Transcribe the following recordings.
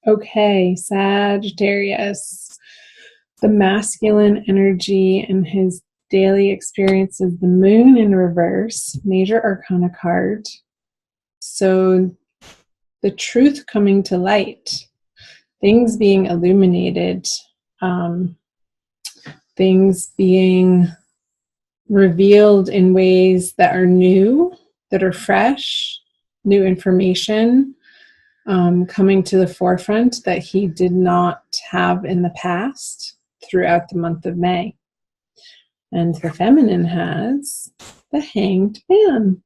Okay, Sagittarius. The masculine energy in his daily experience is the moon in reverse, major arcana card. So the truth coming to light, things being illuminated, things being revealed in ways that are new, that are fresh, new information coming to the forefront that he did not have in the past throughout the month of May. And the feminine has the Hanged Man.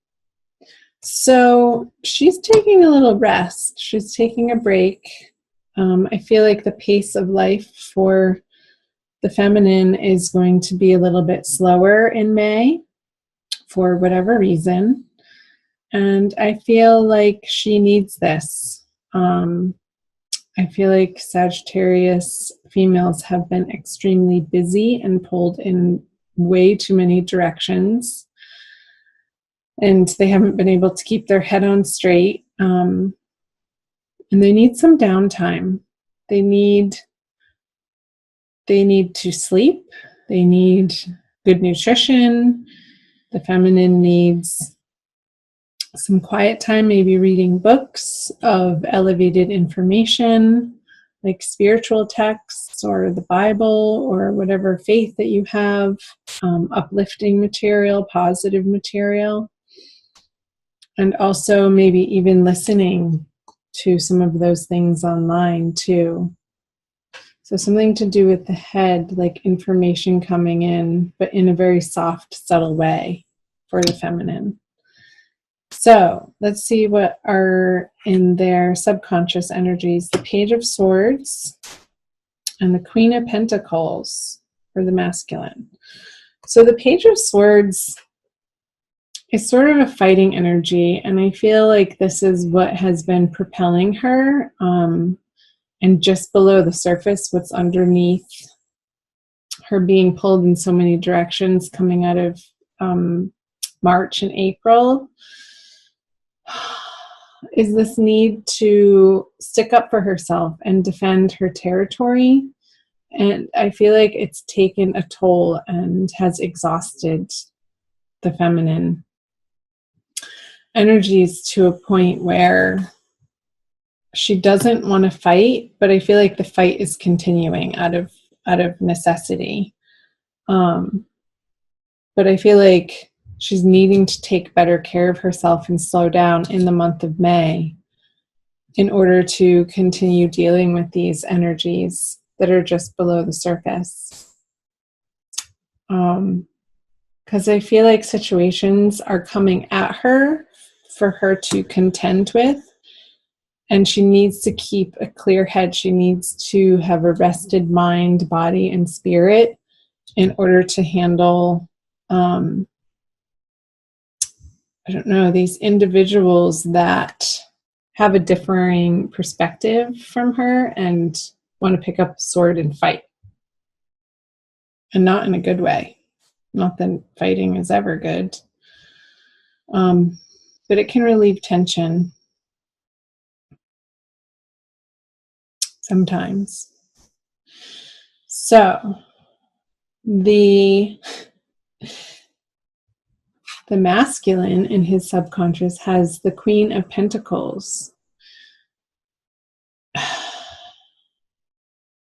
So she's taking a little rest. She's taking a break. I feel like the pace of life for the feminine is going to be a little bit slower in May for whatever reason. And I feel like she needs this. I feel like Sagittarius females have been extremely busy and pulled in way too many directions. And they haven't been able to keep their head on straight. And they need some downtime. They need to sleep. They need good nutrition. The feminine needs some quiet time, maybe reading books of elevated information, like spiritual texts or the Bible or whatever faith that you have, uplifting material, positive material, and also maybe even listening to some of those things online too. So something to do with the head, like information coming in, but in a very soft, subtle way for the feminine. So let's see what are in their subconscious energies. The Page of Swords and the Queen of Pentacles for the masculine. So the Page of Swords is sort of a fighting energy, and I feel like this is what has been propelling her. And just below the surface, what's underneath her being pulled in so many directions coming out of March and April is this need to stick up for herself and defend her territory. And I feel like it's taken a toll and has exhausted the feminine energies to a point where she doesn't want to fight, but I feel like the fight is continuing out of necessity. But I feel like she's needing to take better care of herself and slow down in the month of May in order to continue dealing with these energies that are just below the surface. Because I feel like situations are coming at her for her to contend with. And she needs to keep a clear head. She needs to have a rested mind, body, and spirit in order to handle, these individuals that have a differing perspective from her and want to pick up a sword and fight. And not in a good way. Not that fighting is ever good. But it can relieve tension. Sometimes. So the masculine in his subconscious has the Queen of Pentacles.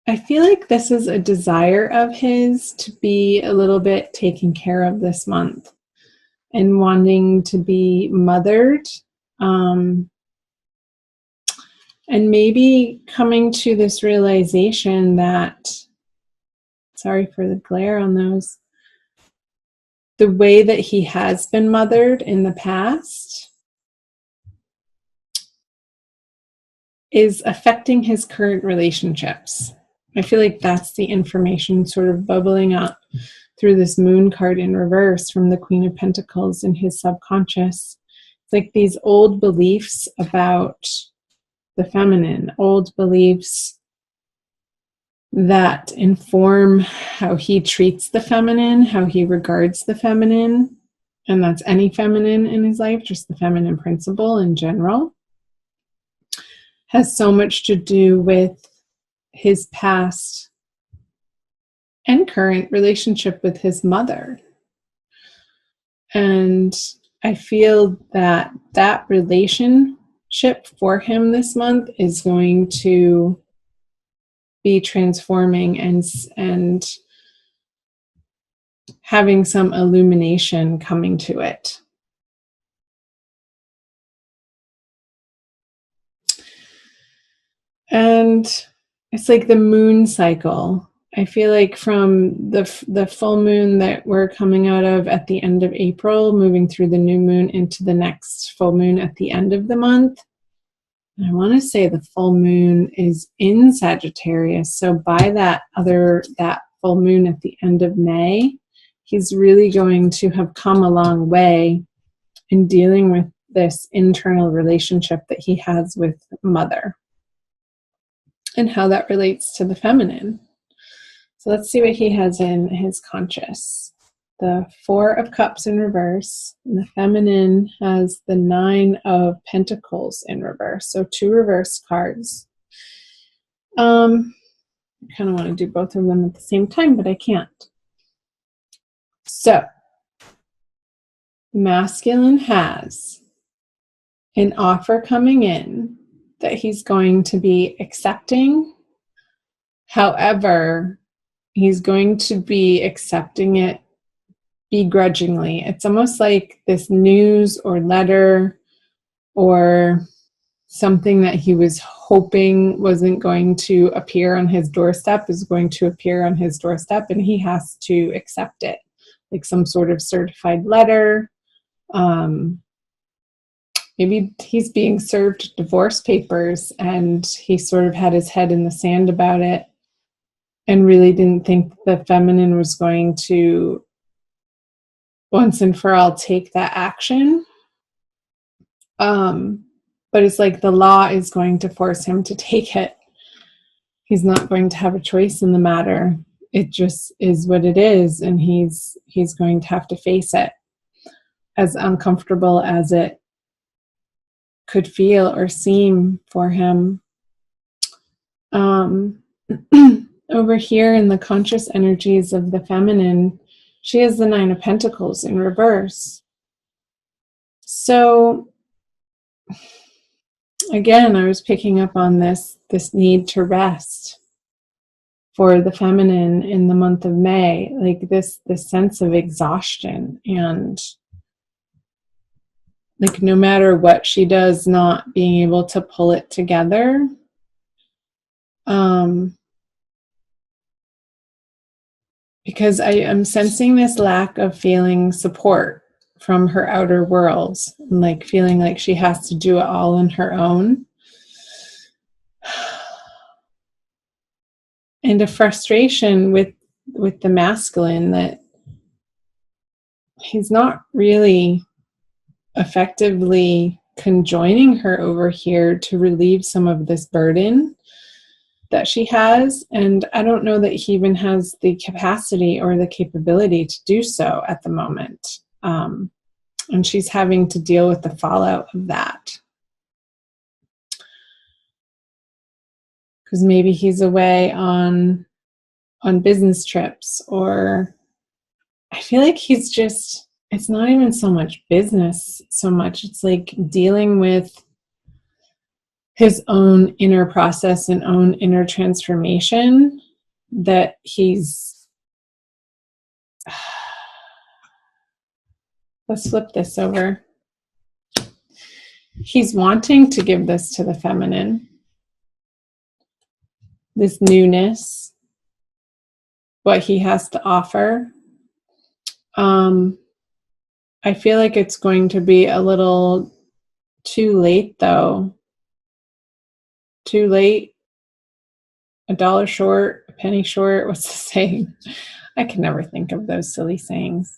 I feel like this is a desire of his to be a little bit taken care of this month and wanting to be mothered. And maybe coming to this realization that, sorry for the glare on those, the way that he has been mothered in the past is affecting his current relationships. I feel like that's the information sort of bubbling up through this moon card in reverse from the Queen of Pentacles in his subconscious. It's like these old beliefs about the feminine, old beliefs that inform how he treats the feminine, how he regards the feminine, and that's any feminine in his life, just the feminine principle in general. has so much to do with his past and current relationship with his mother. And I feel that that relationship for him this month is going to be transforming and having some illumination coming to it. And it's like the moon cycle. I feel like from the full moon that we're coming out of at the end of April, moving through the new moon into the next full moon at the end of the month. And I want to say the full moon is in Sagittarius. So by that full moon at the end of May, he's really going to have come a long way in dealing with this internal relationship that he has with mother and how that relates to the feminine. So let's see what he has in his conscious. The 4 of Cups in reverse, and the feminine has the 9 of Pentacles in reverse. So 2 reverse cards. I kind of want to do both of them at the same time, but I can't. So, masculine has an offer coming in that he's going to be accepting. However, he's going to be accepting it begrudgingly. It's almost like this news or letter or something that he was hoping wasn't going to appear on his doorstep is going to appear on his doorstep, and he has to accept it, like some sort of certified letter. Maybe he's being served divorce papers and he sort of had his head in the sand about it and really didn't think the feminine was going to once and for all take that action. But it's like the law is going to force him to take it. He's not going to have a choice in the matter. It just is what it is, and he's going to have to face it, as uncomfortable as it could feel or seem for him. Over here in the conscious energies of the feminine, she has the 9 of Pentacles in reverse. So again, I was picking up on this need to rest for the feminine in the month of May, like this sense of exhaustion, and like no matter what she does, not being able to pull it together. Because I am sensing this lack of feeling support from her outer world, and like feeling like she has to do it all on her own. And a frustration with the masculine that he's not really effectively conjoining her over here to relieve some of this burden that she has. And I don't know that he even has the capacity or the capability to do so at the moment. And she's having to deal with the fallout of that. Because maybe he's away on business trips, or I feel like he's just, it's not even so much business so much. It's like dealing with his own inner process and own inner transformation that he's, let's flip this over. He's wanting to give this to the feminine, this newness, what he has to offer. I feel like it's going to be a little too late, though. Too late, a dollar short, a penny short. What's the saying? I can never think of those silly sayings.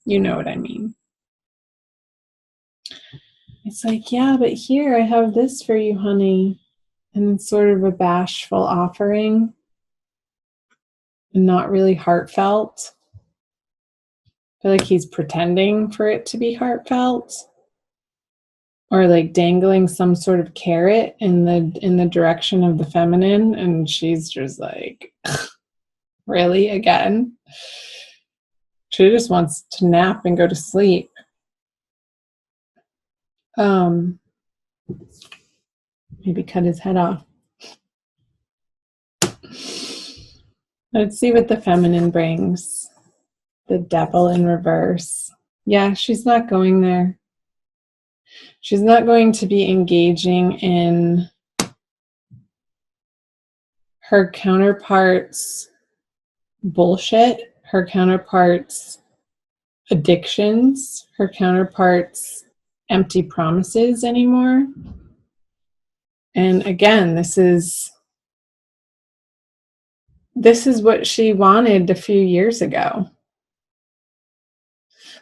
You know what I mean. It's like, yeah, but here I have this for you, honey. And it's sort of a bashful offering and not really heartfelt. I feel like he's pretending for it to be heartfelt. or like dangling some sort of carrot in the direction of the feminine, and she's just like, really, again? She just wants to nap and go to sleep. Maybe cut his head off. Let's see what the feminine brings. The devil in reverse. Yeah, she's not going there. She's not going to be engaging in her counterpart's bullshit, her counterpart's addictions, her counterpart's empty promises anymore. And again, this is what she wanted a few years ago.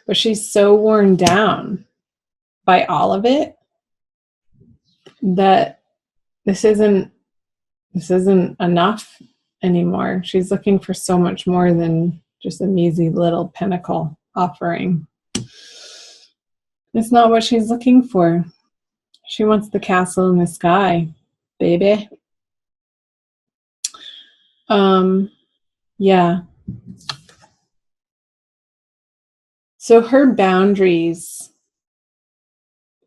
But she's so worn down by all of it that this isn't enough anymore. She's looking for so much more than just a measly little pinnacle offering. It's not what she's looking for. She wants the castle in the sky, baby. Yeah. So her boundaries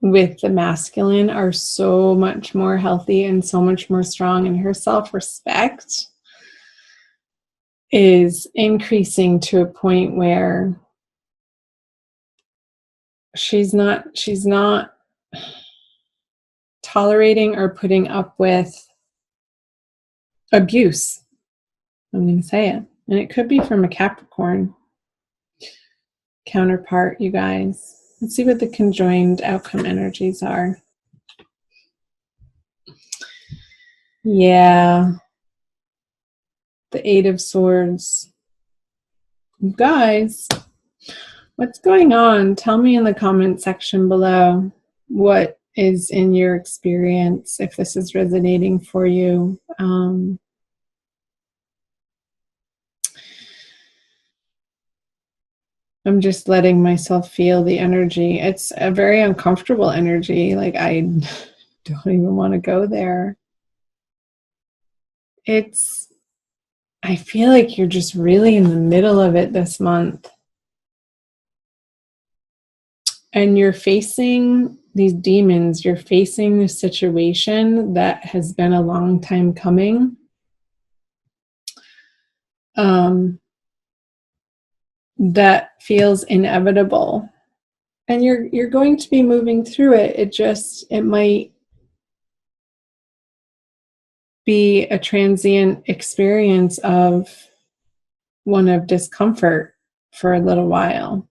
with the masculine are so much more healthy and so much more strong, and her self-respect is increasing to a point where she's not tolerating or putting up with abuse. I'm going to say it. And it could be from a Capricorn counterpart, you guys. Let's see what the conjoined outcome energies are. Yeah. The Eight of Swords. You guys, what's going on? Tell me in the comment section below what is in your experience, if this is resonating for you. I'm just letting myself feel the energy. It's a very uncomfortable energy. Like, I don't even want to go there. I feel like you're just really in the middle of it this month. And you're facing these demons. You're facing this situation that has been a long time coming. That feels inevitable. And you're going to be moving through it. It might be a transient experience of one of discomfort for a little while.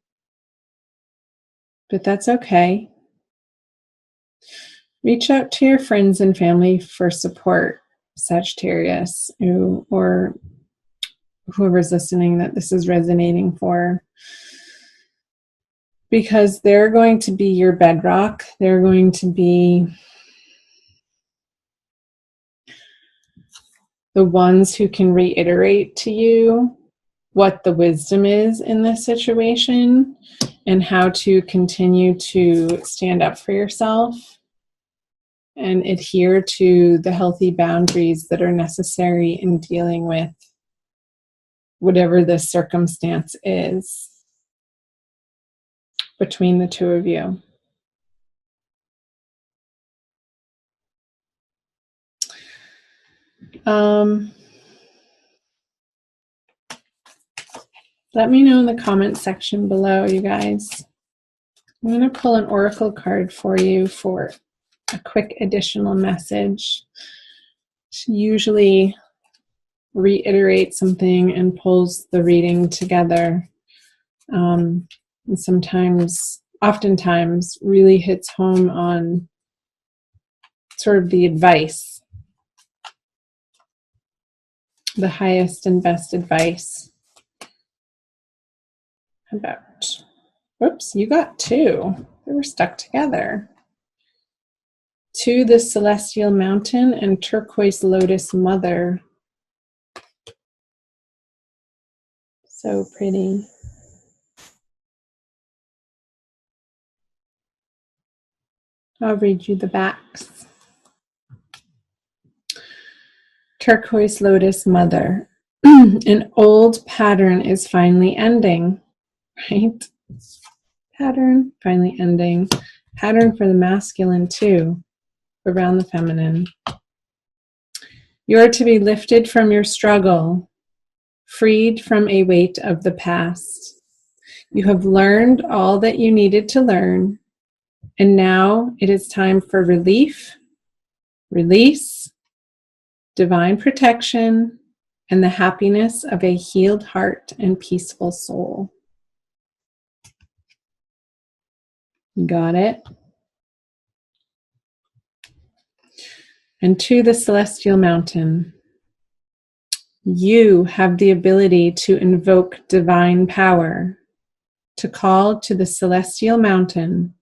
But that's okay. Reach out to your friends and family for support, Sagittarius, or whoever's listening that this is resonating for. Because they're going to be your bedrock. They're going to be the ones who can reiterate to you what the wisdom is in this situation and how to continue to stand up for yourself and adhere to the healthy boundaries that are necessary in dealing with whatever the circumstance is between the two of you. Let me know in the comment section below, you guys. I'm going to pull an oracle card for you for a quick additional message. She usually reiterates something and pulls the reading together. And oftentimes really hits home on sort of the advice, the highest and best advice. How about, whoops, you got two. They were stuck together. To the Celestial Mountain and Turquoise Lotus Mother. So pretty. I'll read you the backs. Turquoise Lotus Mother. An old pattern is finally ending, right? Pattern finally ending. Pattern for the masculine too, around the feminine. You are to be lifted from your struggle, freed from a weight of the past. You have learned all that you needed to learn, and now it is time for relief, release, divine protection, and the happiness of a healed heart and peaceful soul. Got it? And to the celestial mountain, you have the ability to invoke divine power, to call to the celestial mountain,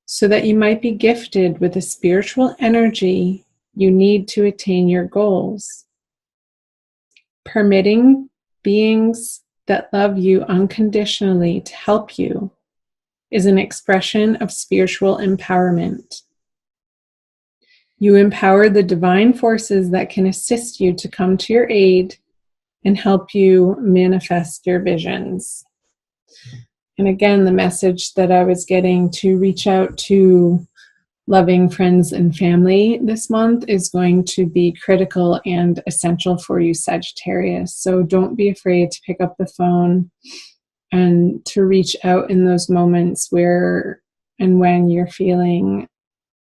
so that you might be gifted with the spiritual energy you need to attain your goals. Permitting beings that love you unconditionally to help you is an expression of spiritual empowerment. You empower the divine forces that can assist you to come to your aid and help you manifest your visions. And again, the message that I was getting to reach out to loving friends and family this month is going to be critical and essential for you, Sagittarius. So don't be afraid to pick up the phone and to reach out in those moments where and when you're feeling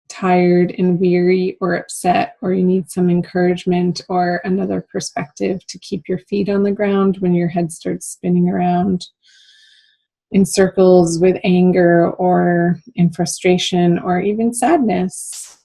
tired and weary or upset, or you need some encouragement or another perspective to keep your feet on the ground when your head starts spinning around in circles with anger or in frustration or even sadness.